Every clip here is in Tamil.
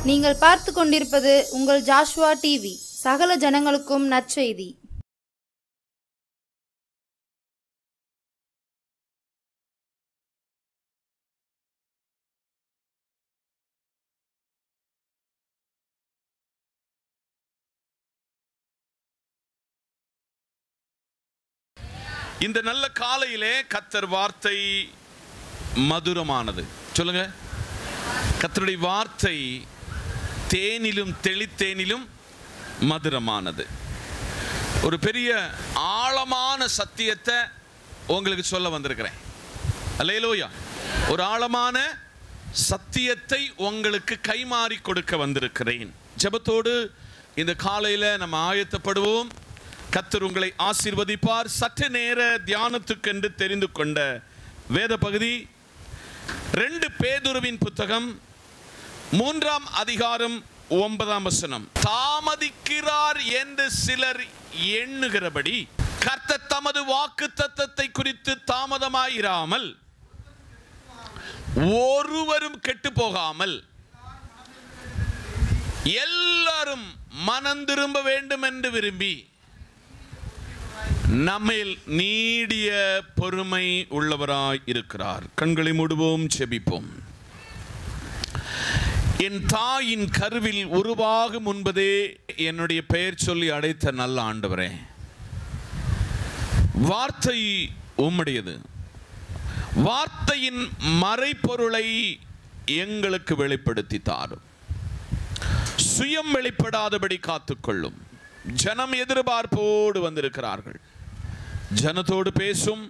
நீங்கள் பார்த்து கொண்டிருப்பது உங்கள் ஜாஷ்வா டிவி. சகல ஜனங்களுக்கும் நற்செய்தி. இந்த நல்ல காலையிலே கர்த்தர் வார்த்தை மதுரமானது. சொல்லுங்க, கர்த்தருடைய வார்த்தை தேனிலும் தெளித்தேனிலும் மதுரமானது. ஒரு பெரிய ஆழமான சத்தியத்தை உங்களுக்கு சொல்ல வந்திருக்கிறேன். அல்லேலூயா. ஒரு ஆழமான சத்தியத்தை உங்களுக்கு கைமாறி கொடுக்க வந்திருக்கிறேன். ஜெபத்தோடு இந்த காலையில் நம்ம ஆயத்தப்படுவோம். கர்த்தர் உங்களை ஆசீர்வதிப்பார். சற்று நேர தியானத்துக்கென்று தெரிந்து கொண்ட வேத பகுதி 2 பேதுருவின் புத்தகம் 3ஆம் அதிகாரம் 9ஆம் வசனம். தாமதிக்கிறார் என்று சிலர் எண்ணுகிறபடி கர்த்தர் தமது வாக்குத்தத்தத்தை குறித்து தாமதமாயிராமல் ஒருவரும் கெட்டு போகாமல் எல்லாரும் மனம் திரும்ப வேண்டும் என்று விரும்பி நம்மில் நீடிய பொறுமை உள்ளவராய் இருக்கிறார். கண்களை மூடுவோம், செபிப்போம். என் தாயின் கருவில் உருவாகும் முன்பதே என்னுடைய பெயர் சொல்லி அழைத்த நல்ல ஆண்டவரே, வார்த்தை உம்முடையது. வார்த்தையின் மறைபொருளை எங்களுக்கு வெளிப்படுத்தி தாரும். சுயம் வெளிப்படாதபடி காத்துக்கொள்ளும். ஜனம் எதிர்பார்ப்போடு வந்திருக்கிறார்கள். ஜனத்தோடு பேசும்.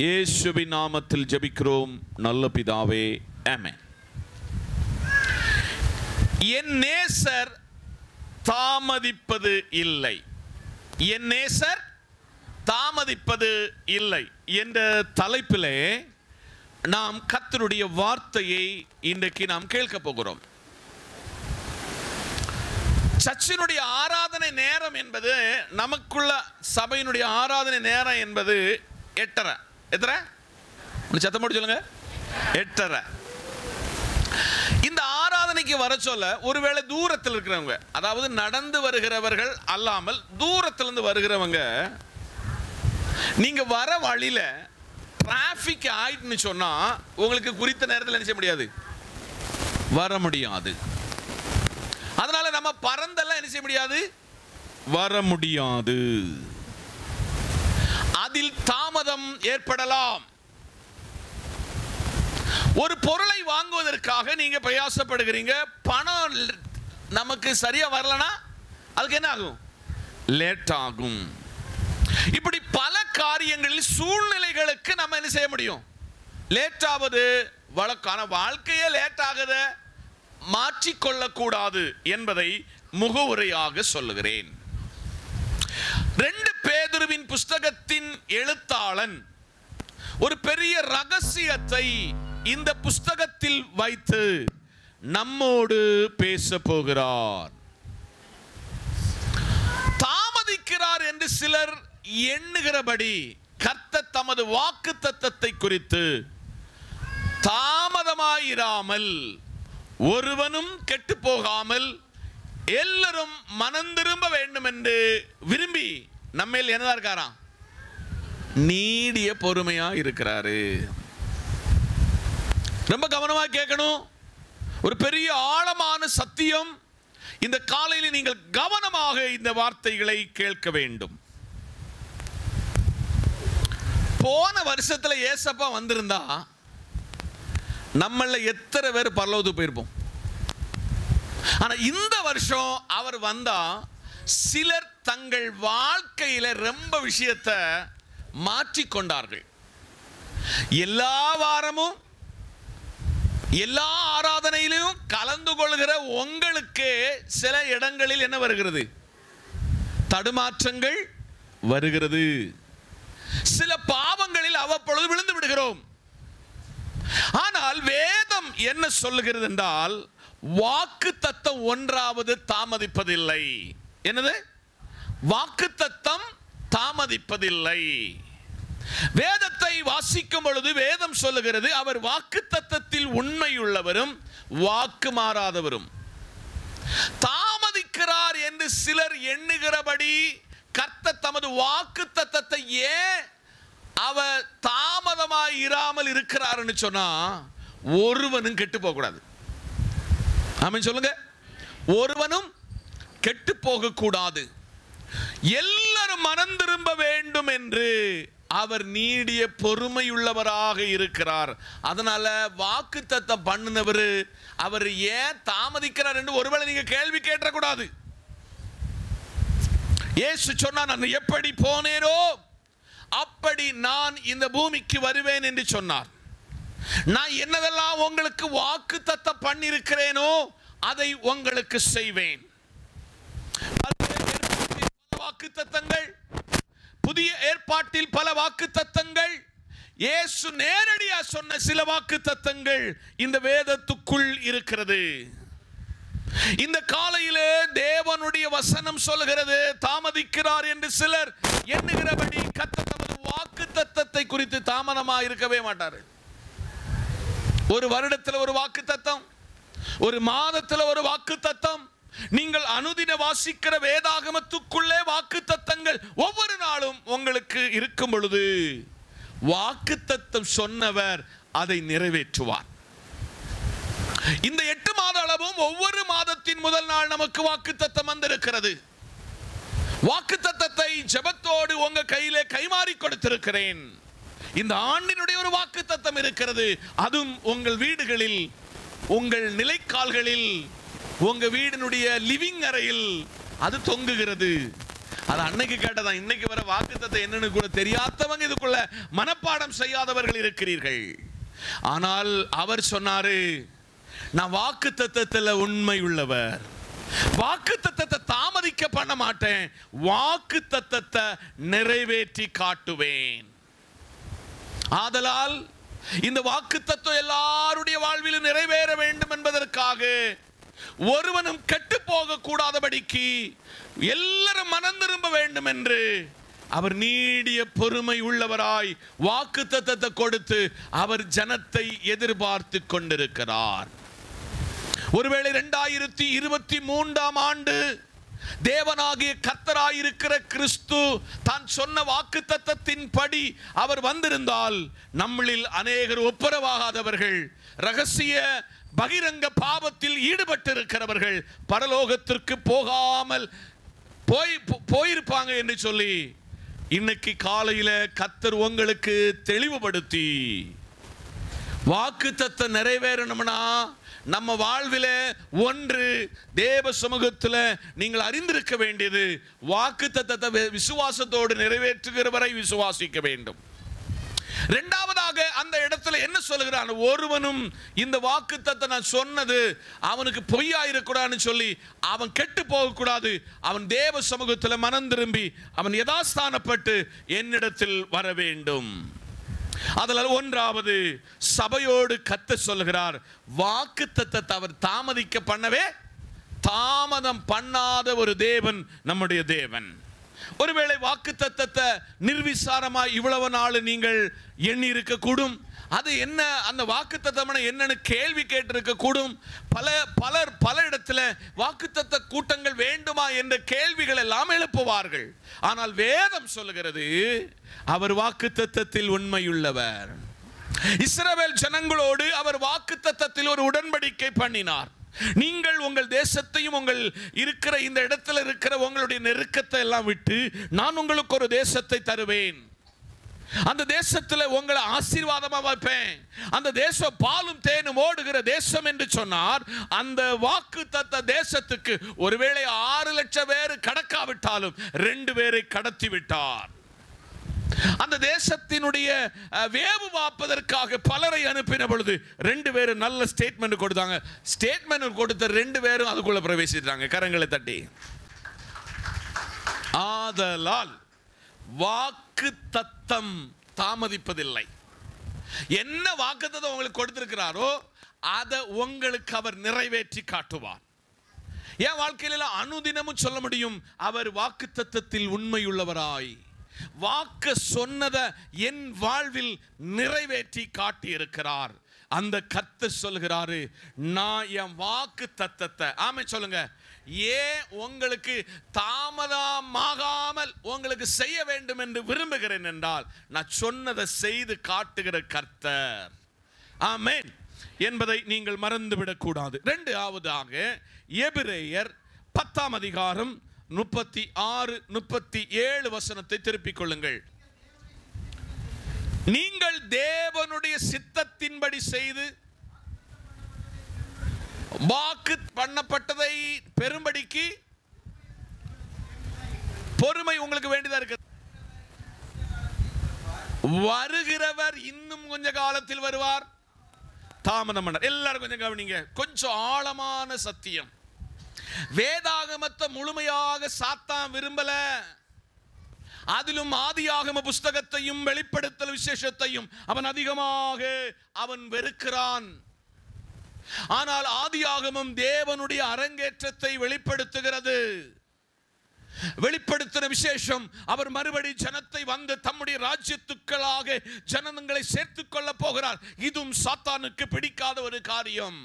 இயேசுவின் நாமத்தில் ஜெபிக்கிறோம் நல்ல பிதாவே, ஆமென். என் நேசர் தாமதிப்பது இல்லை. என் நேசர் தாமதிப்பது இல்லை என்ற தலைப்பிலே நாம் கர்த்தருடைய வார்த்தையை இன்றைக்கு நாம் கேட்க போகிறோம். சர்ச்சினுடைய ஆராதனை நேரம் என்பது, நமக்குள்ள சபையினுடைய ஆராதனை நேரம் என்பது 8:30. எத்தனை? சத்தம் போட்டு சொல்லுங்க. 8:30. இந்த ஆராதனைக்கு வர சொல்ல ஒருவேளை தூரத்தில் இருக்கிறவங்க, அதாவது நடந்து வருகிறவர்கள் அல்லாமல் தூரத்திலிருந்து வருகிறவங்க, நீங்க வர வழியில டிராபிக் ஆயிட்டுன்னு சொன்னா உங்களுக்கு குறித்த நேரத்தில் என்ன செய்ய முடியாது, வர முடியாது. அதனால நம்ம பறந்தெல்லாம் என்ன செய்ய முடியாது, வர முடியாது. அதில் தாமதம் ஏற்படலாம். ஒரு பொருளை வாங்குவதற்காக நீங்க பிரயாசப்படுகிறீங்க, பணம் நமக்கு சரியா வரலனா அதுக்கு என்ன ஆகும், லேட் ஆகும். இப்படி பல காரியங்களில் சூழ்நிலைகளுக்கு நம்ம என்ன செய்ய முடியும், லேட் ஆவது வழக்கான. வாழ்க்கையே லேட் ஆகுத மாற்றிக்கொள்ளக்கூடாது என்பதை முகவுரையாக சொல்லுகிறேன். 2 பேதுருவின் புஸ்தகத்தின் எழுத்தாளன் ஒரு பெரிய ரகசியத்தை இந்த புஸ்தகத்தில் வைத்து நம்மோடு பேச போகிறார். தாமதிக்கிறார் என்று சிலர் எண்ணுகிறபடி கர்த்தர் தமது வாக்குத்தத்தத்தை குறித்து தாமதமாயிராமல் ஒருவனும் கெட்டு போகாமல் எல்லாரும் மனம் திரும்ப வேண்டும் என்று விரும்பி நம்மேல் என்னதான் இருக்காராம், நீடிய பொறுமையா இருக்கிறாரு. ரொம்ப கவனமா கேட்கணும். ஒரு பெரிய ஆழமான சத்தியம். இந்த காலையில் நீங்கள் கவனமாக இந்த வார்த்தைகளை கேட்க வேண்டும். போன வருஷத்துல ஏசப்பா வந்திருந்தா நம்மள எத்தனை பேர் பரலோகத்துக்கு போயிருப்போம். ஆனா இந்த வருஷம் அவர் வந்தா சிலர் தங்கள் வாழ்க்கையில ரொம்ப விஷயத்தை மாற்றிக்கொண்டார்கள். எல்லா வாரமும் எல்லா ஆராதனையிலும் கலந்து கொள்கிற உங்களுக்கு சில இடங்களில் என்ன வருகிறது, தடுமாற்றங்கள் வருகிறது. சில பாவங்களில் அவ்வப்பொழுது விழுந்து விடுகிறோம். ஆனால் வேதம் என்ன சொல்லுகிறது என்றால், வாக்குத்தத்தம் ஒன்றாவது தாமதிப்பதில்லை. என்னது? வாக்குத்தத்தம் தாமதிப்பதில்லை. வேதத்தை வாசிக்கும் பொழுது வேதம் சொல்லுகிறது, அவர் வாக்குத்தத்தத்தில் உண்மையுள்ளவரும் வாக்கு மாறாதவரும். தாமதிக்கிறார் என்று சிலர் எண்ணுகிறபடி கர்த்தர் தமது வாக்குத்தத்தத்தை ஏன் அவர் தாமதமாய் இராமல் இருக்கிறார்னு சொன்னா, ஒருவனும் கெட்டு போக கூடாது. ஆமென் சொல்லுங்க. ஒருவனும் கெட்டு போக கூடாது, எல்லாரும் மனம் திரும்ப வேண்டும் என்று அவர் நீடிய பொறுமையுள்ளவராக இருக்கிறார். அதனால வாக்குத்தத்தம் பண்ணினவர் அவர் ஏன் தாமதிக்கிறார் என்று ஒருவேளை நீங்க கேள்வி கேட்டக்கூடாது. இயேசு சொன்னார், நான் எப்படி போனேனோ அப்படி நான் இந்த பூமிக்கு வருவேன் என்று சொன்னார். நான் என்னதெல்லாம் உங்களுக்கு வாக்குத்தத்தம் பண்ணியிருக்கிறேனோ அதை உங்களுக்கு செய்வேன். வாக்குத்தத்தங்கள், புதிய ஏற்பாட்டில் பல வாக்குத்தத்தங்கள், இயேசு நேரடியா சொன்ன சில வாக்குத்தத்தங்கள் இந்த வேதத்துக்குள் இருக்கிறது. இந்த காலையிலே தேவனுடைய வசனம் சொல்கிறது, தாமதிக்கிறார் என்று சிலர் எண்ணுகிறபடி கர்த்தர் தமது வாக்குத்தத்தத்தை குறித்து தாமதமாக இருக்கவே மாட்டார். ஒரு வருடத்தில் ஒரு வாக்குத்தத்தம், ஒரு மாதத்தில் ஒரு வாக்குத்தத்தம், நீங்கள் அனுதின வாசிக்கிற வேதாகமத்துக்குள்ளே வாக்குத்தத்தங்கள் ஒவ்வொரு நாளும் உங்களுக்கு இருக்கும் பொழுது வாக்குத்தத்தம் சொன்னவர் அதை நிறைவேற்றுவார். இந்த 8 மாத அளவும் ஒவ்வொரு மாதத்தின் முதல் நாள் நமக்கு வாக்குத்தத்தம் வந்திருக்கிறது. வாக்குத்தத்தத்தை ஜெபத்தோடு உங்க கையிலே கைமாறி கொடுத்திருக்கிறேன். இந்த ஆண்டினுடைய ஒரு வாக்குத்தத்தம் இருக்கிறது. அதுவும் உங்கள் வீடுகளில், உங்கள் நிலைக்கால்களில், உங்க வீடினுடைய லிவிங் அறையில் அது தொங்குகிறது. அது அன்னைக்கு கேட்டதான். இன்னைக்கு வர வாக்குத்தத்தம் என்னன்னு கூட தெரியாதவங்க, இதுக்குள்ள மனப்பாடம் செய்யாதவர்கள் இருக்கிறீர்கள். ஆனால் அவர் சொன்னாரு, நான் வாக்குத்தத்தத்தில் உண்மை உள்ளவர், வாக்குத்தத்தத்தை தாமதிக்க பண்ண மாட்டேன், வாக்குத்தத்தத்தை நிறைவேற்றி காட்டுவேன். ஆதலால் இந்த வாக்குத்தத்தம் எல்லாருடைய வாழ்விலும் நிறைவேற வேண்டும் என்பதற்காக ஒருவனும் கெட்டு போக கூடாதபடிக்கு எல்லாரும் மனம் திரும்ப வேண்டும் என்று அவர் நீடிய பொறுமை உள்ளவராய் வாக்குத்தத்தத்தை கொடுத்து அவர் ஜனத்தை எதிர்பார்த்து கொண்டிருக்கிறார். ஒருவேளை 2023ஆம் ஆண்டு தேவனாகிய கர்த்தராயிருக்கிற கிறிஸ்து தான் சொன்ன வாக்குத்தத்தத்தின் படி அவர் வந்திருந்தால், நம்மளில் அநேகர் ஒப்புரவாகாதவர்கள், ரகசிய பகிரங்க பாவத்தில் ஈடுபட்டு இருக்கிறவர்கள் பரலோகத்திற்கு போகாமல் போயிருப்பாங்க என்று சொல்லி இன்னைக்கு காலையில கர்த்தர் உங்களுக்கு தெளிவுபடுத்தி, வாக்குத்தத்தம் நிறைவேறணும்னா நம்ம வாழ்வில் ஒன்று, தேவ சமூகத்தில் நீங்கள் அறிந்திருக்க வேண்டியது, வாக்குத்தத்தத்தை விசுவாசத்தோடு நிறைவேற்றுகிறவரை விசுவாசிக்க வேண்டும். இரண்டாவதாக அந்த இடத்துல என்ன சொல்லுகிறான், ஒருவனும் இந்த வாக்குத்தத்தத்தை நான் சொன்னது அவனுக்கு பொய்யா இருக்கக்கூடாதுன்னு சொல்லி அவன் கெட்டு போகக்கூடாது. அவன் தேவ சமூகத்தில் மனம் திரும்பி அவன் யதாஸ்தானப்பட்டு என்னிடத்தில் வர வேண்டும். அதில் ஒன்றாவது, சபையோடு கர்த்தர் சொல்லுகிறார், வாக்குத்தத்தத்தை அவர் தாமதிக்க பண்ணவே தாமதம் பண்ணாத ஒரு தேவன் நம்முடைய தேவன். ஒருவேளை வாக்குத்தத்தத்தை நிர்விசாரமாய் இவ்வளவு நாள் நீங்கள் எண்ணி இருக்கக்கூடும். அது என்ன, அந்த வாக்குத்தத்தம் என்னன்னு கேள்வி கேட்டிருக்க கூடும். பல இடத்துல வாக்குத்தத்த கூட்டங்கள் வேண்டுமா என்ற கேள்விகள் எல்லாம் எழுப்புவார்கள். ஆனால் வேதம் சொல்லுகிறது, அவர் வாக்குத்தத்தத்தில் உண்மையுள்ளவர். இஸ்ரவேல் ஜனங்களோடு அவர் வாக்குத்தத்தத்தில் ஒரு உடன்படிக்கை பண்ணினார். நீங்கள் உங்கள் தேசத்தையும் உங்கள் இருக்கிற இந்த இடத்துல இருக்கிற உங்களுடைய நெருக்கத்தை எல்லாம் விட்டு நான் உங்களுக்கு ஒரு தேசத்தை தருவேன், அந்த தேசத்தில் உங்களை ஆசீர்வாதமா வைப்பேன், அந்த தேசம் பாலும் தேனும் ஓடுகிற தேசம் என்று சொன்னார். அந்த வாக்குத்தத்த தேசத்துக்கு ஒருவேளை 6 லட்சம் பேர் கடக்காவிட்டாலும் 2 பேரை கடத்தி விட்டார். அந்த தேசத்தினுடைய வேவு வாப்பதற்காக பலரை அனுப்பின பொழுது 2 பேரும் நல்ல ஸ்டேட்மெண்ட் கொடுத்தாங்க. ஸ்டேட்மெண்ட் கொடுத்த 2 பேரும் அதுக்குள்ள பிரவேசித்தாங்க, கரங்களை தட்டி. ஆதலால் வாக்குத்தத்தம் தாமதிப்பதில்லை. என்ன வாக்குத்தத்தம் உங்களுக்கு கொடுத்திருக்கிறாரோ அதை உங்களுக்கு அவர் நிறைவேற்றி காட்டுவார். என் வாழ்க்கையில அனுதினமும் சொல்ல முடியும், அவர் வாக்குத்தத்தத்தில் உண்மையுள்ளவராய் வாக்கு சொன்னதை என் வாழ்வில் நிறைவேற்றி காட்டி இருக்கிறார். அந்த கர்த்தர் சொல்கிறாரு, நான் என் வாக்கு தத்தத்தை, ஆமென் சொல்லுங்க, ஏன் உங்களுக்கு தாமதமாகாமல் உங்களுக்கு செய்ய வேண்டும் என்று விரும்புகிறேன் என்றால், நான் சொன்னதை செய்து காட்டுகிற கர்த்தர், ஆமென் என்பதை நீங்கள் மறந்துவிடக் கூடாது. இரண்டாவதாக எபிரேயர் 10ஆம் அதிகாரம் 36, 37 வசனத்தை திருப்பிக் கொள்ளுங்கள். நீங்கள் தேவனுடைய சித்தத்தின்படி செய்து வாக்கு பண்ணப்பட்டதை பெரும்படிக்கு பொறுமை உங்களுக்கு வேண்டியதா இருக்கு. வருகிறவர் இன்னும் கொஞ்ச காலத்தில் வருவார், தாமதம் பண்ணார். எல்லாரும் கொஞ்சம் கவனிங்க, கொஞ்சம் ஆழமான சத்தியம். வேதாகமத்தை முழுமையாக சாத்தான் விரும்பல. அதிலும் ஆதியாகம புஸ்தகத்தையும் வெளிப்படுத்தல் விசேஷத்தையும் அவன் அதிகமாக வெறுக்கிறான். ஆனால் ஆதியாகமம் தேவனுடைய அரங்கேற்றத்தை வெளிப்படுத்துகிறது. வெளிப்படுத்தின விசேஷம், அவர் மறுபடி ஜனத்தை வந்து தம்முடைய ராஜ்யத்துக்களாக ஜனங்களை சேர்த்துக் கொள்ள போகிறார். இதுவும் சாத்தானுக்கு பிடிக்காத ஒரு காரியம்.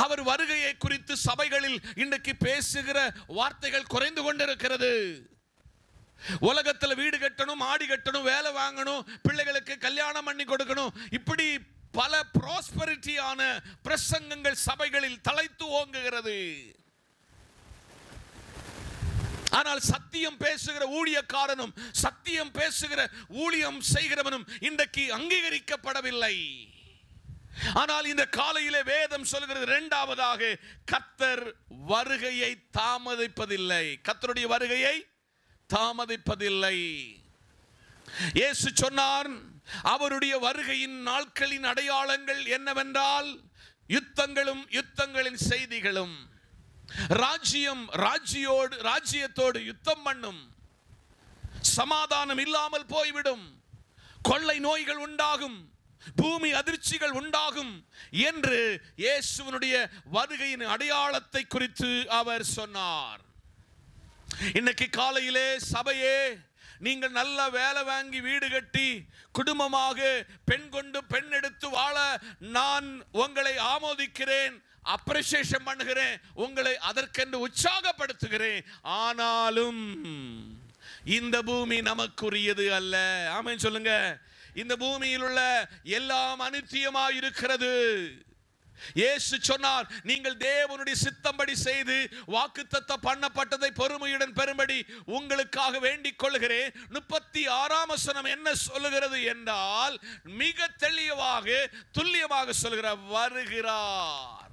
அவர் வருகையை குறித்து சபைகளில் இன்றைக்கு பேசுகிற வார்த்தைகள் குறைந்து கொண்டிருக்கிறது. உலகத்தில் வீடு கட்டணும், ஆடி கட்டணும், வேலை வாங்கணும், பிள்ளைகளுக்கு கல்யாணம் பண்ணி கொடுக்கணும், இப்படி பல ப்ராஸ்பரிட்டியான பிரசங்கங்கள் சபைகளில் தலைத்து ஓங்குகிறது. ஆனால் சத்தியம் பேசுகிற ஊழியக்காரனும் சத்தியம் பேசுகிற ஊழியம் செய்கிறவனும் இன்றைக்கு அங்கீகரிக்கப்படவில்லை. ஆனால் இந்த காலையிலே வேதம் சொல்கிறது, இரண்டாவதாக கர்த்தர் வருகையை தாமதிப்பதில்லை. கர்த்தருடைய வருகையை தாமதிப்பதில்லை. இயேசு சொன்னார், அவருடைய வருகையின் நாட்களின் அடையாளங்கள் என்னவென்றால் யுத்தங்களும் யுத்தங்களின் செய்திகளும். ராஜ்யத்தோடு யுத்தம் பண்ணும், சமாதானம் இல்லாமல் போய்விடும், கொள்ளை நோய்கள் உண்டாகும், பூமி அதிர்ச்சிகள் உண்டாகும் என்று இயேசுவினுடைய வருகையின் அடையாளத்தை குறித்து அவர் சொன்னார். இன்னைக்கு காலையிலே சபையே, நீங்கள் நல்ல வேலை வாங்கி வீடு கட்டி குடும்பமாக பெண் கொண்டு பெண் எடுத்து வாழ நான் உங்களை ஆமோதிக்கிறேன், அப்ரிசியேஷன் பண்ணுகிறேன், உங்களை அதற்கென்று உற்சாகப்படுத்துகிறேன். ஆனாலும் இந்த பூமி நமக்குரியது அல்ல. ஆமென் சொல்லுங்க. இந்த பூமியில் உள்ள எல்லாம் அனித்தியமாய் இருக்கிறது. இயேசு சொன்னார், நீங்கள் தேவனுடைய சித்தம்படி செய்து வாக்குத்தத்தம் பண்ணப்பட்டதை பொறுமையுடன் பெறும்படி உங்களுக்காக வேண்டிக் கொள்கிறேன். 36ஆம் வசனம் என்ன சொல்லுகிறது என்றால், மிக தெளிவாக துல்லியமாக சொல்கிறார், வருகிறார்.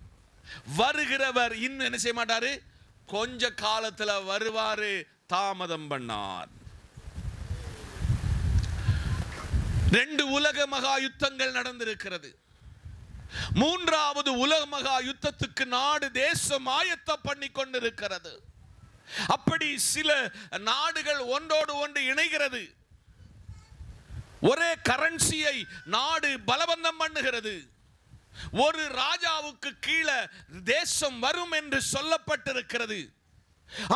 வருகிறவர் இன்னும் என்ன செய்ய மாட்டாரு, கொஞ்ச காலத்துல வருவாரு, தாமதம் பண்ணார். 2 உலக மகா யுத்தங்கள் நடந்திருக்கிறது. 3வது உலக மகா யுத்தத்துக்கு நாடு தேசம் ஆயத்தம் பண்ணி கொண்டிருக்கிறது. அப்படி சில நாடுகள் ஒன்றோடு ஒன்று இணைகிறது. ஒரே கரன்சியை நாடு பலவந்தம் பண்ணுகிறது. ஒரு ராஜாவுக்கு கீழே தேசம் வரும் என்று சொல்லப்பட்டிருக்கிறது.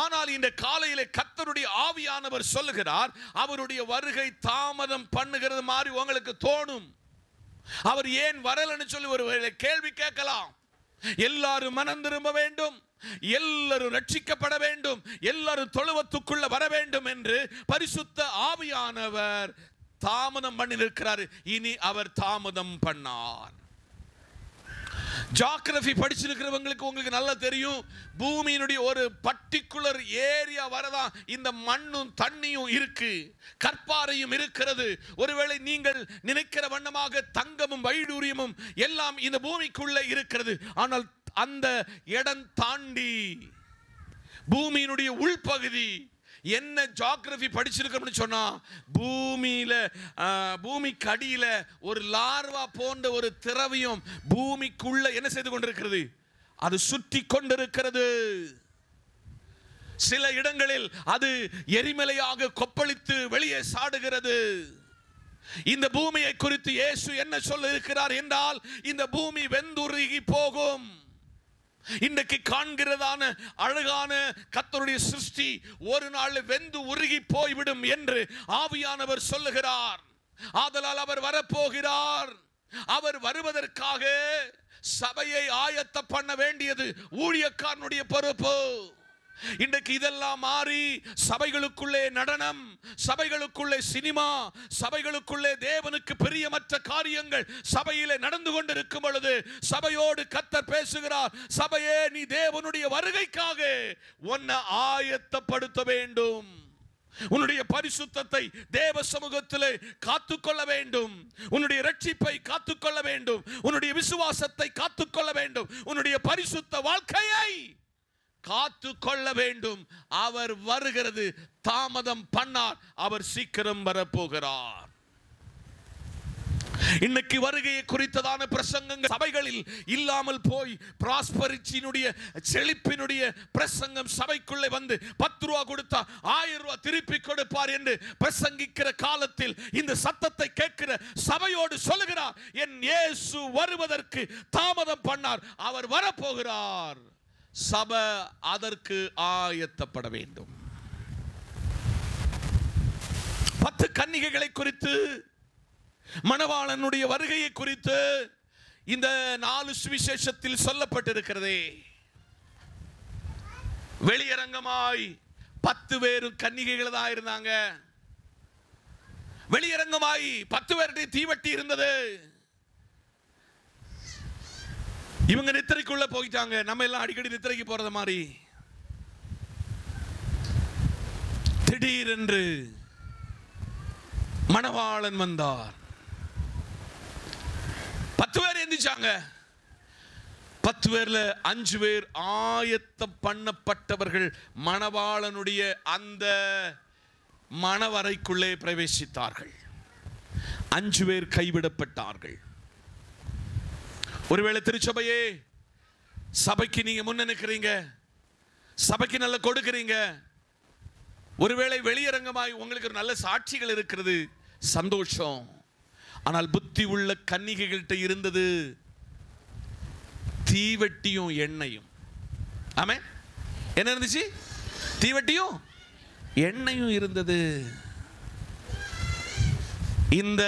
ஆனால் இந்த காலையிலே கர்த்தருடைய ஆவியானவர் சொல்லுகிறார், அவருடைய வருகை தாமதம் பண்ணுகிறது மாதிரி உங்களுக்கு தோணும். அவர் ஏன் வரலன்னு சொல்லி ஒரு கேள்வி கேட்கலாம். எல்லாரும் மனம் திரும்ப வேண்டும், எல்லாரும் ரட்சிக்கப்பட வேண்டும், எல்லாரும் தொழுவத்துக்குள்ள வர வேண்டும் என்று பரிசுத்த ஆவியானவர் தாமதம் பண்ணி இருக்கிறார். இனி அவர் தாமதம் பண்ணார். ஜியோகிராஃபி படிச்சிருக்கிறவங்களுக்கு உங்களுக்கு நல்லா தெரியும், பூமியினுடைய ஒரு பர்டிகுலர் ஏரியா வரதான் இந்த மண்ணும் தண்ணியும் இருக்கு, கற்பாறையும் இருக்கிறது. ஒருவேளை நீங்கள் நினைக்கிற வண்ணமாக தங்கமும் வைடூரியமும் எல்லாம் இந்த பூமிக்குள்ள இருக்கிறது. ஆனால் அந்த இடம் தாண்டி பூமியினுடைய உள்பகுதி என்ன ஜியோகிராஃபி படிச்சிருக்கோம்னு சொன்னா, பூமிக்கு அடியில ஒரு லார்வா போன்ற ஒரு திரவியம் பூமிக்குள்ள என்ன செய்து கொண்டிருக்கிறது, அது சுற்றி கொண்டிருக்கிறது. சில இடங்களில் அது எரிமலையாக கொப்பளித்து வெளியே சாடுகிறது. இந்த பூமியை குறித்து இயேசு என்ன சொல்ல இருக்கிறார் என்றால், இந்த பூமி வெந்துருகி போகும். இன்றைக்கு காண்கிறதான அழகான கர்த்தருடைய சிருஷ்டி ஒரு நாள் வெந்து உருகி போய்விடும் என்று ஆவியானவர் சொல்லுகிறார். ஆதலால் அவர் வரப்போகிறார். அவர் வருவதற்காக சபையை ஆயத்த பண்ண வேண்டியது ஊழியக்காரனுடைய பொறுப்பு. இன்றைக்கு இதெல்லாம் மாறி சபைகளுக்குள்ளே நடனம், சபைகளுக்குள்ளே சினிமா, சபைகளுக்குள்ளே தேவனுக்கு பிரியமற்ற காரியங்கள் சபையிலே நடந்து கொண்டிருக்கும் பொழுது சபையோடு கர்த்தர் பேசுகிறார், சபையே நீ தேவனுடைய வருகைக்காக உன்னை ஆயத்தப்படுத்த வேண்டும். உன்னுடைய பரிசுத்தத்தை தேவ சமூகத்திலே காத்துக்கொள்ள வேண்டும். உன்னுடைய ரட்சிப்பை காத்துக்கொள்ள வேண்டும். உன்னுடைய விசுவாசத்தை காத்துக்கொள்ள வேண்டும். உன்னுடைய பரிசுத்த வாழ்க்கையை காத்து கொள்ள வேண்டும். அவர் வருகிறது தாமதம் பண்ணார், அவர் சீக்கிரம் வரப்போகிறார். இன்னைக்கு வருகையை குறித்ததான பிரசங்கங்கள் சபைகளில் இல்லாமல் போய் பிராஸ்பரிட்டியினுடைய செழிப்பினுடைய பிரசங்கம் சபைக்குள்ளே வந்து 10 ரூபா கொடுத்தா 1000 ரூபா திருப்பி கொடுப்பார் என்று பிரசங்கிக்கிற காலத்தில் இந்த சத்தத்தை கேட்கிற சபையோடு சொல்லுகிறார், என் இயேசு வருவதற்கு தாமதம் பண்ணார், அவர் வரப்போகிறார். சபை அதற்கு ஆயத்தப்பட வேண்டும். 10 கன்னிகைகளை குறித்து, மணவாளனுடைய வருகையை குறித்து இந்த 4 சுவிசேஷத்தில் சொல்லப்பட்டிருக்கிறதே. வெளியரங்கமாய் 10 பேரும் கன்னிகைகள் தான் இருந்தாங்க. வெளியரங்கமாய் 10 பேருடைய தீவட்டி இருந்தது. இவங்க நித்திரைக்குள்ள போயிட்டாங்க. நம்ம எல்லாம் அடிக்கடி நித்திரைக்கு போறது மாதிரி. திடீரென்று மணவாளன் வந்தார். 10 பேர் எந்திரிச்சாங்க. 10 பேர்ல 5 பேர் ஆயத்தம் பண்ணப்பட்டவர்கள் மணவாளனுடைய அந்த மணவறைக்குள்ளே பிரவேசித்தார்கள். 5 பேர் கைவிடப்பட்டார்கள். ஒருவேளை திருச்சபையே, சபைக்கு நீங்க முன்ன நிற்கிறீங்க, சபைக்கு நல்ல கொடுக்கிறீங்க, ஒருவேளை வெளியரங்கமாய் உங்களுக்கு ஒரு நல்ல சாட்சிகள் இருக்கிறது, சந்தோஷம். ஆனால் புத்தி உள்ள கன்னிகைகள்கிட்ட இருந்தது தீவட்டியும் எண்ணெயும். ஆமே, என்ன இருந்துச்சு? தீவட்டியும் எண்ணெயும் இருந்தது. இந்த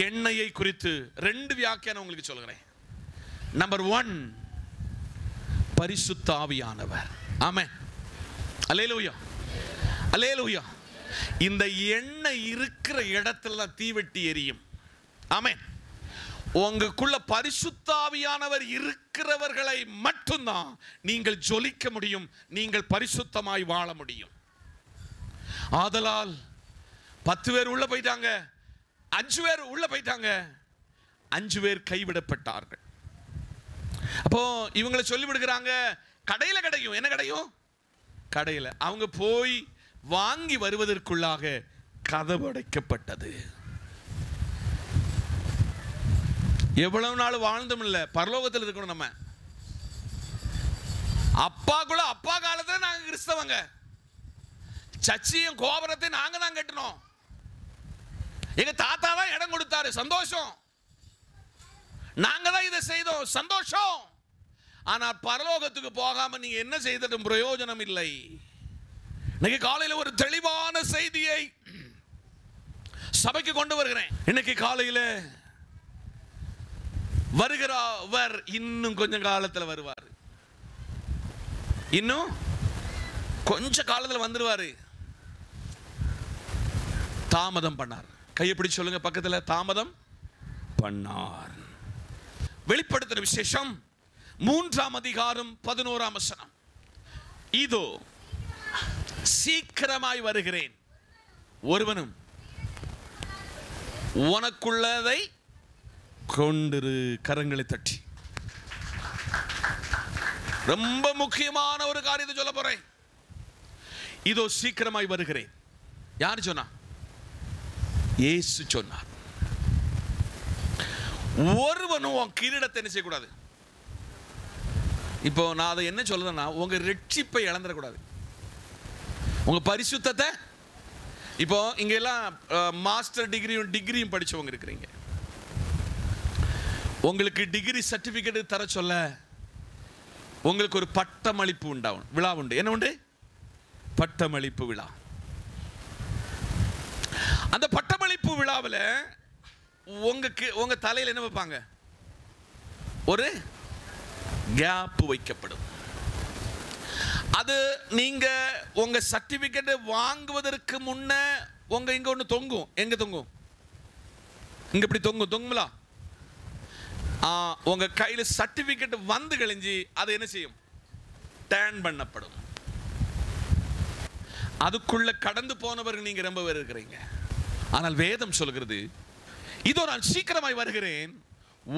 எண்ணெயை குறித்து 2 வியாக்கியானம் உங்களுக்கு சொல்கிறேன். நம்பர் 1, பரிசுத்த ஆவியானவர். ஆமென், அல்லேலூயா, அல்லேலூயா. இந்த எண்ணெய் இருக்கிற இடத்துல தான் தீவெட்டி எரியும். ஆமென். உங்களுக்குள்ள பரிசுத்த ஆவியானவர் இருக்கிறவர்களை மட்டும்தான் நீங்கள் ஜொலிக்க முடியும், நீங்கள் பரிசுத்தமாய் வாழ முடியும். ஆதலால் 10 பேர் உள்ள போயிட்டாங்க, 5 பேர் உள்ள போயிட்டாங்க, 5 பேர் கைவிடப்பட்டார்கள். அப்போ இவங்களை சொல்லி விடுகிறாங்க, கடையில கிடைக்கும். என்ன கிடைக்கும்? கடையில. அவங்க போய் வாங்கி வருவதற்குள்ளாக கதவு அடைக்கப்பட்டது. எவ்வளவு நாள் வாழ்ந்தும் இல்ல, பரலோகத்தில் இருக்கணும். நம்ம அப்பா காலத்துல நாங்க கிறிஸ்தவங்க, சர்ச்சையும் கோபுரத்தையும் நாங்க தான் கட்டணும். எங்க தாத்தா தான் இடம் கொடுத்தாரு, சந்தோஷம். நாங்க தான் இதை செய்தோம், சந்தோஷம். ஆனா பரலோகத்துக்கு போகாம நீங்க என்ன செய்ததும் பிரயோஜனம் இல்லை. இன்னைக்கு காலையில் ஒரு தெளிவான செய்தியை சபைக்கு கொண்டு வருகிறேன். இன்னைக்கு காலையில் வருகிறவர் இன்னும் கொஞ்சம் காலத்தில் வருவார், இன்னும் கொஞ்ச காலத்தில் வந்துருவாரு. தாமதம் பண்ணார். கையை பிடிச்சு சொல்லுங்க பக்கத்தில், தாமதம் பண்ணார். வெளிப்படுத்தின விசேஷம் 3ஆம் அதிகாரம் 11ஆம் வசனம். இதோ சீக்கிரமாய் வருகிறேன், ஒருவனும் உனக்குள்ளதை கொண்டிரு. கரங்களை தட்டி ரொம்ப முக்கியமான ஒரு காரியத்தை சொல்ல போறேன். இதோ சீக்கிரமாய் வருகிறேன். யார் சொன்னா? இயேசு சொன்னார். ஒருவனும் உன் கிரீடத்தை என்ன செய்யக்கூடாது. இப்போ நான் அதை என்ன சொல்றேன்னா, உங்க ரட்சிப்பை இழந்துடக்கூடாது, உங்க பரிசுத்தத்தை. இப்போ இங்க எல்லாம் மாஸ்டர் டிகிரியும் படிச்சவங்க இருக்கிறீங்க. உங்களுக்கு டிகிரி சர்டிபிகேட் தர சொல்ல உங்களுக்கு ஒரு பட்டமளிப்பு உண்டாகும், விழா உண்டு. என்ன உண்டு? பட்டமளிப்பு விழா. அந்த பட்டமளிப்பு விழாவில் உங்க தலையில் என்ன வைப்பாங்க? ஒரு கேப் வைக்கப்படும். அது நீங்க உங்க சர்டிபிகேட் வாங்குவதற்கு முன்ன இங்க ஒன்று தொங்கும். எங்க தொங்கும்? இங்க இப்படி தொங்குங்களா? உங்க கையில் சர்டிபிகேட் வந்து கழிஞ்சு அது என்ன செய்யும்? டர்ன் பண்ணப்படும். அதுக்குள்ள கடந்து போனவர்கள் நீங்க ரொம்ப பேர் இருக்கிறீங்க. ஆனால் வேதம் சொல்கிறது, இதோ நான் சீக்கிரமாய் வருகிறேன்,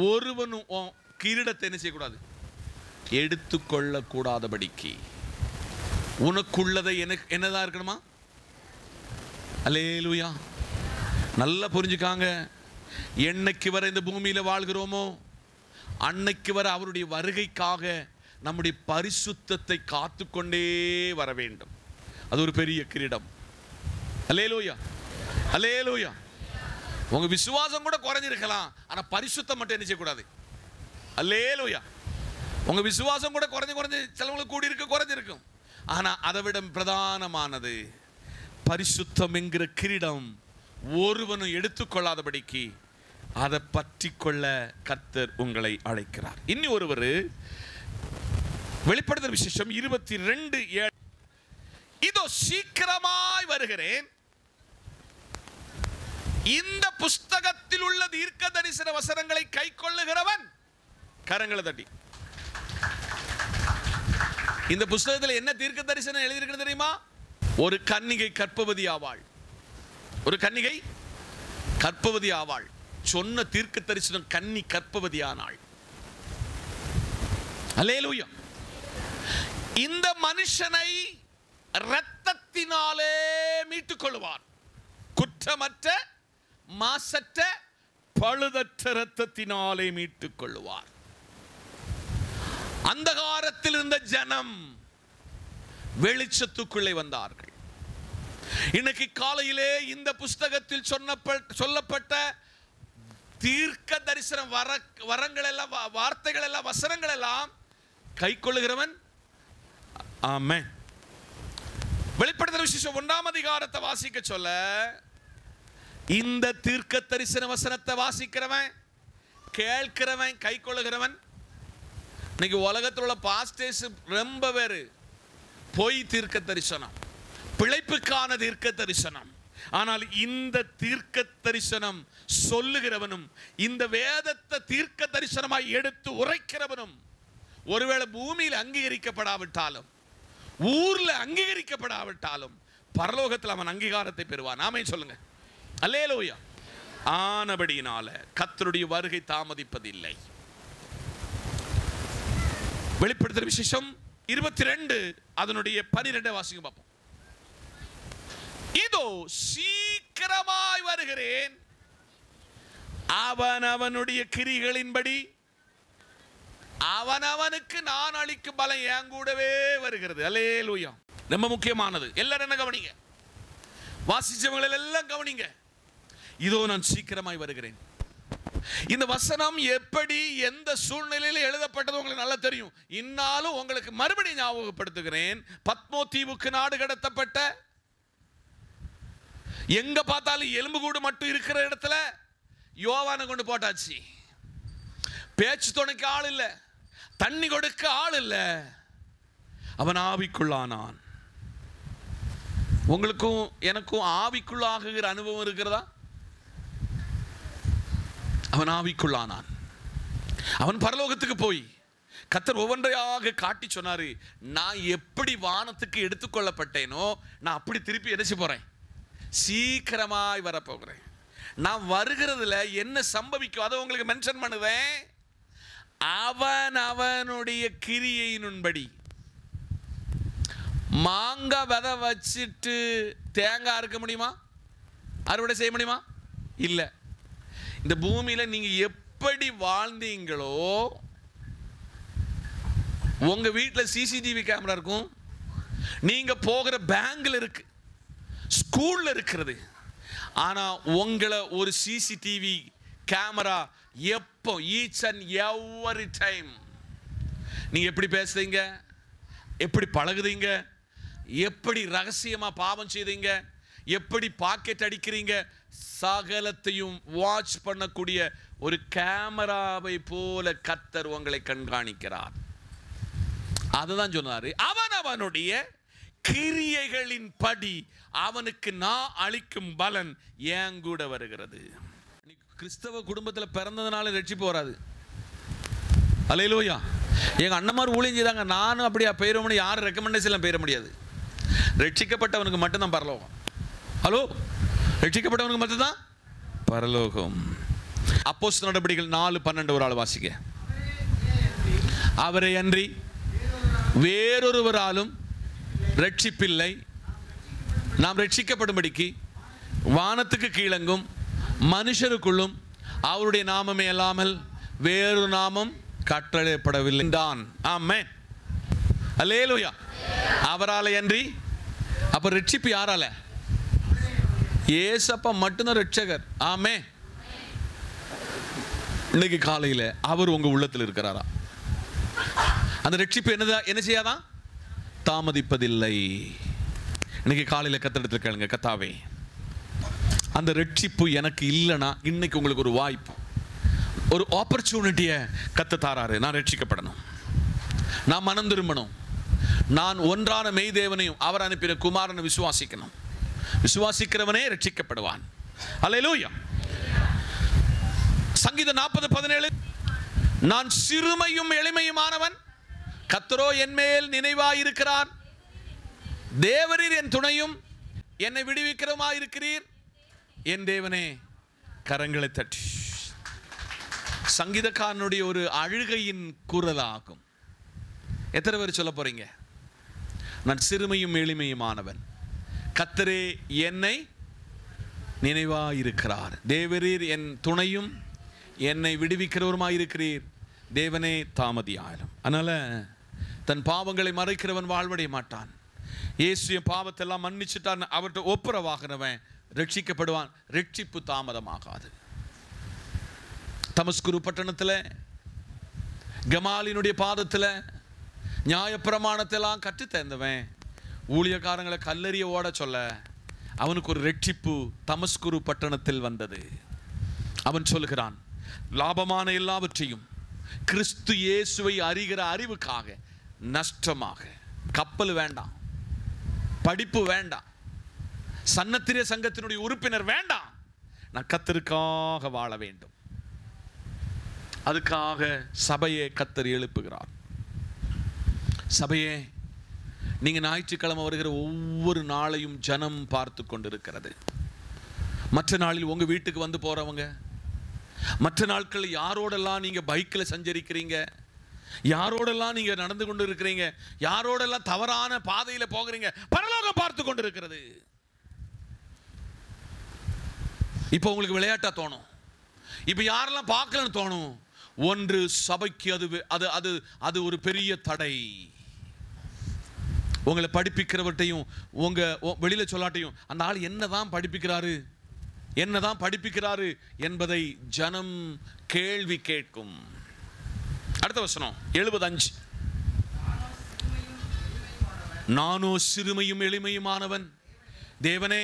ஒருவனும் கிரீடத்தை என்ன செய்யக்கூடாது? எடுத்துக்கொள்ள கூடாதபடிக்கு. உனக்குள்ளதை எனக்கு என்னதான் இருக்கணுமா? அல்லேலூயா. நல்லா புரிஞ்சுக்காங்க. என்னைக்கு வர இந்த பூமியில வாழ்கிறோமோ அன்னைக்கு வர அவருடைய வருகைக்காக நம்முடைய பரிசுத்தத்தை காத்துக்கொண்டே வர வேண்டும். அது ஒரு பெரிய கிரீடம். அல்லேலூயா, அல்லேலூயா. உங்க விசுவாசம் கூட குறைஞ்சிருக்கலாம், ஆனா பரிசுத்தம் மட்டும் என்ன செய்யக்கூடாது? அல்லேலூயா. உங்க விசுவாசம் கூட குறைஞ்சு சிலவங்களுக்கு கூடி இருக்கு, குறைஞ்சிருக்கும். ஆனா அதை விட பிரதானமானது பரிசுத்தம் என்கிற கிரீடம் ஒருவனும் எடுத்துக்கொள்ளாதபடிக்கு அதை பற்றி கொள்ள கர்த்தர் உங்களை அழைக்கிறார். இன்னி ஒருவர் வெளிப்படுத்தல் விசேஷம் 22:7, இதோ சீக்கிரமாய் வருகிறேன், இந்த புஸ்தகத்தில் உள்ள தீர்க்க தரிசன வசனங்களை கை கொள்ளுகிறவன் கரங்களை தட்டி. இந்த புஸ்தகத்தில் என்ன தீர்க்க தரிசனம் எழுதியிருக்கிறது தெரியுமா? ஒரு கன்னிகை கர்ப்பவதி ஆவாள். ஒரு கன்னிகை கர்ப்பவதி ஆவாள். சொன்ன தீர்க்க தரிசனம் கன்னி கர்ப்பவதி ஆனாள். அல்லேலூயா. இந்த மனுஷனை இரத்தத்தினாலே மீட்டுக் கொள்வார். குற்றமற்ற மாசற்ற பழுதற்ற இரத்தத்தினாலே மீட்டுக் கொள்வார். அந்தகாரத்தில் இருந்த ஜனம் வெளிச்சத்துக்குள்ளே வந்தார்கள். இன்னைக்கு காலையிலே இந்த புஸ்தகத்தில் சொல்லப்பட்ட தீர்க்க தரிசன வரங்கள் எல்லாம், வார்த்தைகள் எல்லாம், வசனங்கள் எல்லாம் கை கொள்ளுகிறவன். ஆமென். வெளிப்படுத்தல் விசேஷம் 1ஆம் அதிகாரத்தை வாசிக்க சொல்ல, இந்த தீர்க்க தரிசன வசனத்தை வாசிக்கிறவன், கேட்கிறவன், கை கொள்ளுகிறவன். இன்னைக்கு உலகத்தில் உள்ள பாஸ்டர்ஸ் ரொம்ப பேரு பொய் தீர்க்க தரிசனம், பிழைப்புக்கான தீர்க்க தரிசனம். ஆனால் இந்த தீர்க்க தரிசனம் சொல்லுகிறவனும், இந்த வேதத்தை தீர்க்க தரிசனமாய் எடுத்து உரைக்கிறவனும், ஒருவேளை பூமியில் அங்கீகரிக்கப்படாவிட்டாலும், ஊர்ல அங்கீகரிக்கப்படாவிட்டாலும், பரலோகத்தில் அவன் அங்கீகாரத்தை பெறுவான். ஆமென் சொல்லுங்க. அல்லேலூயா. ஆனபடியினால கர்த்தருடைய வருகை தாமதிப்பதில்லை. வெளிப்படுத்தல் விசேஷம் 22 அதனுடைய 12 வாசிங்க பார்ப்போம். இதோ சீக்கிரமாய் வருகிறேன், அவனவனுடைய கிரிகளின்படி அவனவனுக்கு நான் அளிக்கும் பலம் என் கூடவே வருகிறது. அல்லேலூயா. ரொம்ப முக்கியமானது. எல்லாரும் என்ன கவனிங்க, வாசிச்சவங்கள் எல்லாம் கவனிங்க. இதோ நான் சீக்கிரமாய் வருகிறேன். இந்த வசனம் எப்படி எந்த சூழ்நிலையில் எழுதப்பட்டது உங்களுக்கு நல்லா தெரியும். இன்னாலும் உங்களுக்கு மறுபடியும் ஞாபகப்படுத்துகிறேன். பத்மோ தீவுக்கு நாடு கடத்தப்பட்ட, எங்க பார்த்தாலும் எலும்புக்கூடு மட்டும் இருக்கிற இடத்துல யோவானை கொண்டு போட்டாச்சு. பேச்சு துணைக்கு ஆள் இல்லை, தண்ணி கொடுக்க ஆள் இல்லை. அவன் ஆவிக்குள்ளானான். உங்களுக்கும் எனக்கும் ஆவிக்குள்ளாகுகிற அனுபவம் இருக்கிறதா? அவன் ஆவிக்குள்ளானான். அவன் பரலோகத்துக்கு போய் கர்த்தர் ஒவ்வொன்றையாக காட்டி சொன்னாரு, நான் எப்படி வானத்துக்கு எடுத்துக்கொள்ளப்பட்டேனோ நான் அப்படி திருப்பி என்ன செய்ய போறேன்? சீக்கிரமாய் வரப்போகிறேன். நான் வருகிறதுல என்ன சம்பவிக்கும் அதை உங்களுக்கு மென்ஷன் பண்ணுவேன். அவன் அவனுடைய கிரியையின்படி. மாங்காய் விதை வச்சுட்டு தேங்காய் அறுக்க முடியுமா? அறுவடை செய்ய முடியுமா? இல்லை. இந்த பூமியில நீங்க எப்படி வாழ்ந்தீங்களோ, உங்க வீட்டில் சிசிடிவி கேமரா இருக்கும், நீங்க போகிற பேங்க்ல இருக்கு, ஸ்கூல்ல இருக்கிறது. ஆனா உங்களை ஒரு சிசிடிவி கேமரா எப்போ, ஈச் அண்ட் எவரி டைம் நீங்க எப்படி பேசுறீங்க, எப்படி பழகுதீங்க, எப்படி ரகசியமா பாவம் செய்தீங்க, எப்படி பாக்கெட் அடிக்கிறீங்க, சகலத்தையும் வாட்ச் பண்ணக்கூடிய ஒரு கேமராவை போல கர்த்தர் உங்களை கண்காணிக்கிறார். அதுதான் சொன்னாரு, அவனுடைய கிரியைகளின் படி அவனுக்கு நான் அளிக்கும் பலன் ஏன் கூட வருகிறது. கிறிஸ்தவ குடும்பத்தில் பிறந்ததுனால ரட்சிப்பு வராது. அல்லேலூயா. எங்க அண்ணன்மார் ஊழியம் செய்தாங்க, நானும் அப்படியா பெயரோம்னு யாரும் ரெக்கமெண்டேஷன் பெயர முடியாது. ரட்சிக்கப்பட்டவனுக்கு மட்டும்தான் பரலோகம். ஹலோ, ரட்சிக்கப்பட்டவனுக்கு மட்டும்தான் பரலோகம். அப்போஸ்தலர் நடபடிகள் 4:12 ஒரு ஆள் வாசிக்க. அவரை அன்றி வேறொருவராலும் ரட்சிப்பில்லை, நாம் ரட்சிக்கப்படும்படிக்கு வானத்துக்கு கீழங்கும் மனுஷருக்குள்ளும் அவருடைய நாமமே அல்லாமல் வேறொரு நாமம் கட்டளைப்படவில்லை என்றான். ஆமென், அல்லேலூயா. அவராலே அன்றி. அப்ப ரட்சிப்பு யாரால? ஏசப்பா மட்டும்தான் ரட்சகர். ஆமென். இன்னைக்கு காலையில அவர் உங்க உள்ளத்தில் இருக்கிறாரா? அந்த ரட்சிப்பு என்ன செய்யாதான்? தாமதிப்பதில்லை. இன்னைக்கு காலையில கர்த்தரிடத்தில் கேளுங்க, கர்த்தாவே அந்த ரட்சிப்பு எனக்கு இல்லைன்னா இன்னைக்கு உங்களுக்கு ஒரு வாய்ப்பு, ஒரு ஆப்பர்ச்சுனிட்டியை கர்த்தர் தாராரு. நான் ரட்சிக்கப்படணும், நான் மனம் திரும்பணும், நான் ஒன்றான மெய்தேவனையும் அவர் அனுப்பின குமாரனை விசுவாசிக்கணும். விசுவாசிக்கிறவனே ரட்சிக்கப்படுவான். அல்லேலூயா. சங்கீதம் 40:17, நான் சிறுமையும் எளிமையுமானவன், கர்த்தரோ என்மேல் நினைவாயிருக்கிறார், தேவரீர் என் துணையும் என்னை விடுவிக்கிறமாயிருக்கிறீர், என் தேவனே கரங்களை தட்டி. சங்கீதக்காரனுடைய ஒரு அழுகையின் குரலாகும். எத்தனை பேர் சொல்ல போறீங்க? நான் சிறுமையும் எளிமையுமானவன், கர்த்தரே என்னை நினைவாயிருக்கிறார், தேவரீர் என் துணையும் என்னை விடுவிக்கிறவருமாயிருக்கிறீர், தேவனே தாமதியாயிரும். அதனால தன் பாவங்களை மறைக்கிறவன் வாழ்வடைய மாட்டான். இயேசு பாவத்தெல்லாம் மன்னிச்சுட்டான், அவர்கிட்ட ஒப்புரவாகிறவன் ரட்சிக்கப்படுவான். ரட்சிப்பு தாமதமாகாது. தமஸ்குரு பட்டணத்தில் கமாலினுடைய பாதத்தில் நியாயப்பிரமாணத்தெல்லாம் கற்று தேர்ந்தவன் ஊழியக்காரங்களை கல்லறிய ஓட சொல்ல அவனுக்கு ஒரு ரட்சிப்பு தமஸ்குரு பட்டணத்தில் வந்தது. அவன் சொல்லுகிறான், லாபமான எல்லாவற்றையும் கிறிஸ்து இயேசுவை அறிகிற அறிவுக்காக நஷ்டமாக. கப்பல் வேண்டாம், படிப்பு வேண்டாம், சன்னத்திரிய சங்கத்தினுடைய உறுப்பினர் வேண்டாம், நான் கர்த்தருக்காக வாழ வேண்டும். அதுக்காக சபையை கர்த்தர் எழுப்புகிறார். சபையே, நீங்க ஞாயிற்றுக்கிழமை வருகிற ஒவ்வொரு நாளையும் ஜனம் பார்த்து கொண்டிருக்கிறது. மற்ற நாளில் உங்க வீட்டுக்கு வந்து போறவங்க, மற்ற நாட்கள் யாரோடெல்லாம் நீங்க பைக்கில் சஞ்சரிக்கிறீங்க, யாரோடெல்லாம் நீங்க நடந்து கொண்டு இருக்கிறீங்க, யாரோடெல்லாம் தவறான பாதையில போகிறீங்க, பரலோகம் பார்த்து கொண்டு இருக்கிறது. இப்போ உங்களுக்கு விளையாட்டா தோணும், இப்போ யாரெல்லாம் பார்க்கலன்னு தோணும். ஒன்று, சபைக்கு அது அது அது ஒரு பெரிய தடை. உங்களை படிப்பிக்கிறவர்கிட்டையும் உங்க வெளியில சொல்லாட்டையும் அந்த ஆள் என்னதான் படிப்பிக்கிறாரு என்பதை ஜனம் கேள்வி கேட்கும். அடுத்த வசனம் 75, நானோ சிறுமையும் எளிமையுமானவன், தேவனே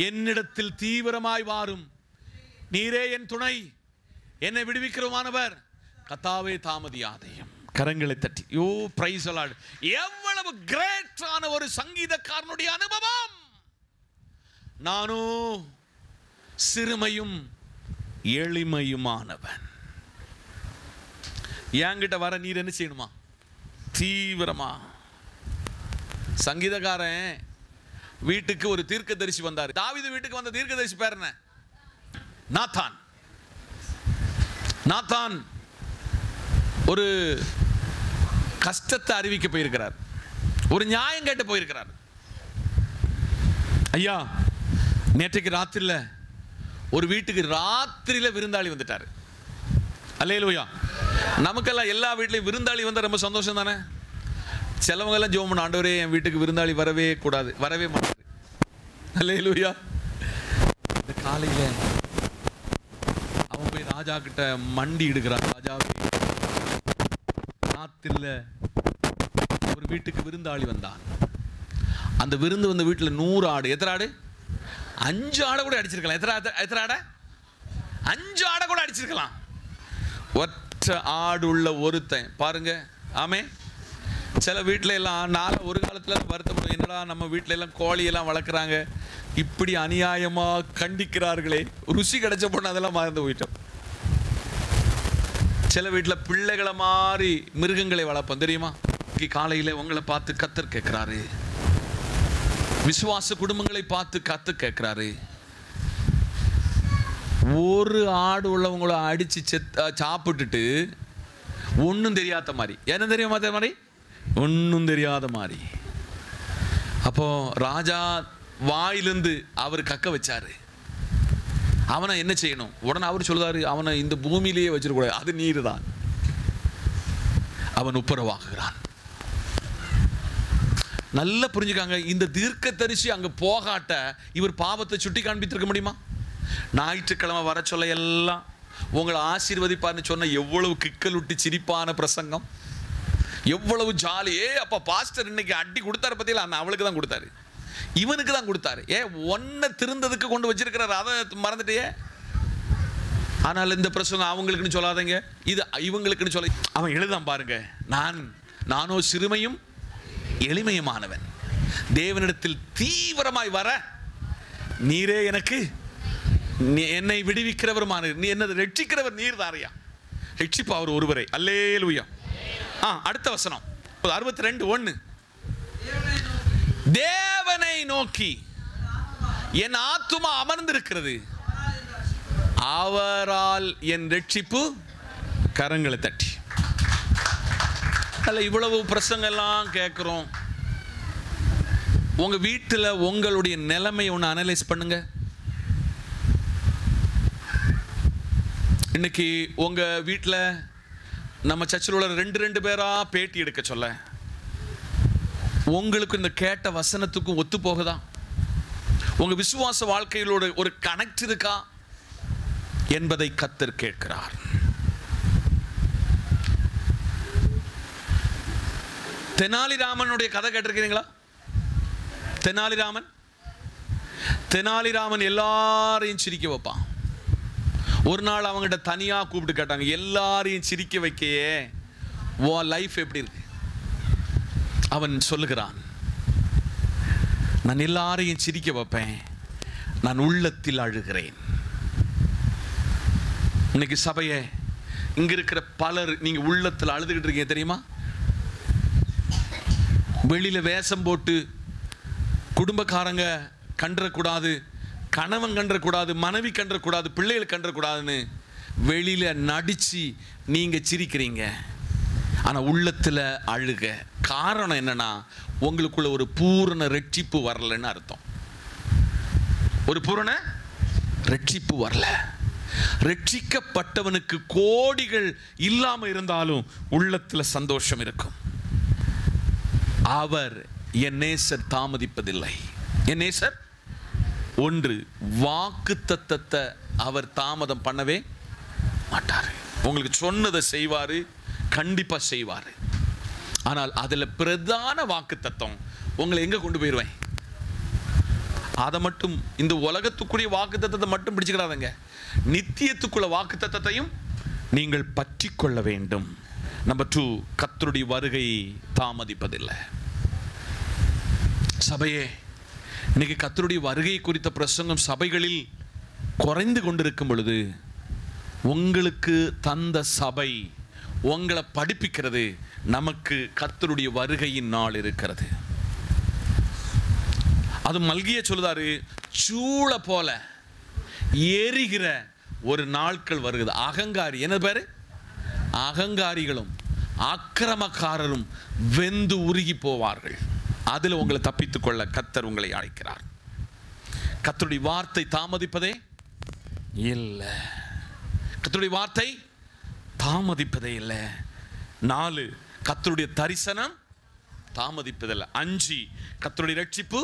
என்னிடத்தில் தீவிரமாய் வாரும், நீரே என் துணை, என்னை விடுவிக்கிறவானவர், கர்த்தாவே தாமதியாதேயும். கரங்களை தட்டி யோ பிரைஸ் தி லார்ட். எவ்வளவு கிரேட்டான ஒரு சங்கீதக்காரனுடைய அனுபவம். நானோ சிறுமையும் எளிமையுமானவன். என்கிட்ட வர நீர் என்ன செய்யணுமா? தீவிரமா. சங்கீதக்காரன் வீட்டுக்கு ஒரு தீர்க்கதரிசி வந்தார். தாவீது வீட்டுக்கு வந்த தீர்க்கதரிசி பேர் என்ன? நாத்தான். நாத்தான் ஒரு கஷ்டத்தை அறிவிக்க போயிருக்கிறார், ஒரு நியாயம் கேட்டு போயிருக்கிறார். ஐயா, நேற்றைக்கு ராத்திரில ஒரு வீட்டுக்கு ராத்திரியில விருந்தாளி வந்துட்டாரு. அல்லேலூயா. நமக்கெல்லாம் எல்லா வீட்லையும் விருந்தாளி வந்தால் ரொம்ப சந்தோஷம் தானே. சிலவங்க எல்லாம் ஜெபம் பண்ண, ஆண்டவரே என் வீட்டுக்கு விருந்தாளி வரவே கூடாது, வரவே மாட்டாரு. அல்லேலூயா. இந்த காலையில அவன் போய் ராஜா கிட்ட மண்டி எடுக்கிறான். ராஜாவே, ராத்திரில ஒரு வீட்டுக்கு விருந்தாளி வந்தான். அந்த விருந்து வந்த வீட்டில் 100 ஆடு. எத்தனை ஆடு? 5 ஆடை கூட அடிச்சிருக்கலாம். எத்தனை ஆடை? 5 ஆடை கூட அடிச்சிருக்கலாம். ஒற்ற ஆடு உள்ள ஒருத்தன் பாருங்க. ஆமே. சில வீட்டில எல்லாம் நான் ஒரு காலத்துல வருத்தப்படும், என்னடா நம்ம வீட்டில எல்லாம் கோழி எல்லாம் வளர்க்குறாங்க, இப்படி அநியாயமா கண்டிக்கிறார்களே. ருசி கிடைச்ச பொண்ணு அதெல்லாம் மறந்து போயிட்டோம். சில வீட்டில் பிள்ளைகளை மாதிரி மிருகங்களை வளர்ப்போம் தெரியுமா? காலையில் உங்களை பார்த்து கர்த்தர் கேட்கிறாரு, விசுவாச குடும்பங்களை பார்த்து கர்த்தர் கேட்கிறாரு. ஒரு ஆடு உள்ளவங்களை அடிச்சு சாப்பிட்டுட்டு ஒன்றும் தெரியாத மாதிரி, என்ன தெரியுமா மாதிரி, ஒன்றும் தெரியாத மாதிரி. அப்போ ராஜா வாயிலிருந்து அவர் கக்க வச்சாரு. அவனை என்ன செய்யணும்? உடனே அவர் சொல்றாரு, அவனை இந்த பூமியிலேயே வச்சிருக்கூடாது, அது நீர் தான். அவன் உப்புரவாகுகிறான். நல்லா புரிஞ்சுக்காங்க. இந்த தீர்க்கதரிசி அங்க போகாட்ட இவர் பாவத்தை சுட்டி காண்பித்திருக்க முடியுமா? ஞாயிற்றுக்கிழமை வர சொல்ல எல்லாம் உங்களை ஆசீர்வதிப்பார்னு சொன்ன எவ்வளவு கிக்கல் விட்டு சிரிப்பான பிரசங்கம், எவ்வளவு ஜாலியே. அப்ப பாஸ்டர் இன்னைக்கு அடி கொடுத்தாரு பத்தியில, அவளுக்கு தான் கொடுத்தாரு, இவனுக்கு தான் கொடுத்தாரு. ஒன்ன திருந்ததுக்கு கொண்டு வச்சிருக்கிறாரு, அதை மறந்துட்டே. ஆனால் இந்த பிரசங்கம் அவங்களுக்குன்னு சொல்லாதீங்க, இது இவங்களுக்குன்னு சொல்ல. அவன் எழுதான் பாருங்க, நானோ சிறுமையும் எளிமையுமானவன், தேவனிடத்தில் தீவிரமாய் வர நீரே எனக்கு என்னை விடுவிக்கிறவருமான, நீ என்னது ரட்சிக்கிறவர் நீர் தாரையா. ரட்சிப்பு அவர் ஒருவரை. அல்லேலூயா. அடுத்த வசனம் 62:1. தேவனை நோக்கி என் ஆத்துமா அமர்ந்திருக்கிறது, அவரால் என் ரட்சிப்பு கரங்களை தட்டி. அல்ல, இவ்வளவு பிரசங்கம் எல்லாம் கேட்கிறோம். உங்க வீட்டில் உங்களுடைய நிலைமை ஒன்று அனலைஸ் பண்ணுங்க. இன்னைக்கு உங்க வீட்டில் நம்ம சர்ச்சில் உள்ள 2 பேரா பேட்டி எடுக்க சொல்ல, உங்களுக்கு இந்த கேட்ட வசனத்துக்கும் ஒத்து போகுதா? உங்க விசுவாச வாழ்க்கையிலோட ஒரு கனெக்ட் இருக்கா என்பதை கர்த்தர் கேட்கிறார். தெனாலிராமனுடைய கதை கேட்டிருக்கிறீங்களா? தெனாலிராமன் எல்லாரையும் சிரிக்க வைப்பான். ஒரு நாள் அவங்ககிட்ட தனியா கூப்பிட்டு கேட்டாங்க, எல்லாரையும் சிரிக்க வைக்கையே உன் லைஃப் எப்படி இருக்கு? அவன் சொல்லுகிறான், நான் எல்லாரையும் சிரிக்க வைப்பேன், நான் உள்ளத்தில் அழுகிறேன். இன்னைக்கு சபையை இங்க இருக்கிற பலர் நீங்க உள்ளத்தில் அழுதுகிட்டு இருக்கீங்க தெரியுமா? வெளியில வேஷம் போட்டு குடும்பக்காரங்க கண்டறக்கூடாது, கணவன் கண்டறக்கூடாது, மனைவி கண்டறக்கூடாது, பிள்ளைகள் கண்டறக்கூடாதுன்னு வெளியில நடிச்சு நீங்க சிரிக்கிறீங்க, ஆனா உள்ளத்துல அழுக. காரணம் என்னன்னா, உங்களுக்குள்ள ஒரு பூரண ரட்சிப்பு வரலன்னு அர்த்தம். ஒரு பூரண ரட்சிப்பு வரல. ரட்சிக்கப்பட்டவனுக்கு கோடிகள் இல்லாம இருந்தாலும் உள்ளத்துல சந்தோஷம் இருக்கும். அவர் என் நேசர் தாமதிப்பதில்லை. என் நேசர் ஒன்று, வாக்குத்தத்தத்தை அவர் தாமதம் பண்ணவே மாட்டார். உங்களுக்கு சொன்னதை செய்வாரு, கண்டிப்பா செய்வாரு. ஆனால் அதுல பிரதான வாக்குத்தத்தம் உங்களை எங்க கொண்டு போயிடுவேன். அதை மட்டும், இந்த உலகத்துக்குரிய வாக்குத்தத்தத்தை மட்டும் பிடிச்சுக்கிறாதங்க, நித்தியத்துக்குள்ள வாக்குத்தத்தத்தையும் நீங்கள் பற்றி கொள்ள வேண்டும். நம்பர் 2, கர்த்தருடைய வருகை தாமதிப்பதில்லை. சபையே, இன்னைக்கு கர்த்தருடைய வருகை குறித்த பிரசங்கம் சபைகளில் குறைந்து கொண்டிருக்கும் பொழுது, உங்களுக்கு தந்த சபை உங்களை படிப்பிக்கிறது, நமக்கு கர்த்தருடைய வருகையின் நாள் இருக்கிறது. அது மல்கிய சொல்லுதாரு, சூள போல எரிகிற ஒரு நாட்கள் வருகிறது. அகங்காரி, என்ன பேரு? அகங்காரிகளும் அக்கிரமக்காரரும் வெந்து உருகி போவார்கள். அதில் உங்களை தப்பித்துக் கொள்ள கர்த்தர் உங்களை அழைக்கிறார். கர்த்தருடைய வார்த்தை தாமதிப்பதே இல்லை. கர்த்தருடைய வார்த்தை தாமதிப்பதே இல்லை. 4, கர்த்தருடைய தரிசனம் தாமதிப்பதில்லை. 5, கர்த்தருடைய ரட்சிப்பு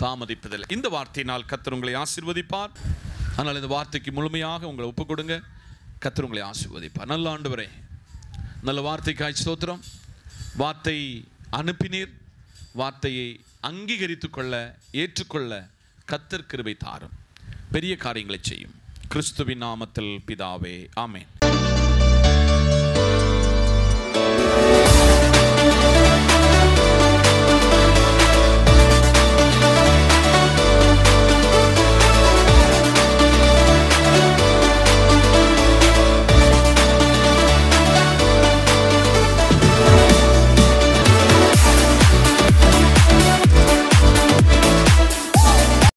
தாமதிப்பதில்லை. இந்த வார்த்தையினால் கர்த்தர் உங்களை ஆசீர்வதிப்பார். ஆனால் இந்த வார்த்தைக்கு முழுமையாக உங்களை ஒப்புக் கொடுங்க, கர்த்தர் உங்களை ஆசீர்வதிப்பார். நல்ல ஆண்டவரே, நல்ல வார்த்தைக்காய் ஸ்தோத்திரம். வார்த்தை அனுப்பினீர், வார்த்தையை அங்கீகரித்து கொள்ள, ஏற்றுக்கொள்ள கர்த்தர் கிருபை தாரும், பெரிய காரியங்களை செய்யும். கிறிஸ்துவின் நாமத்தில் பிதாவே, ஆமென்.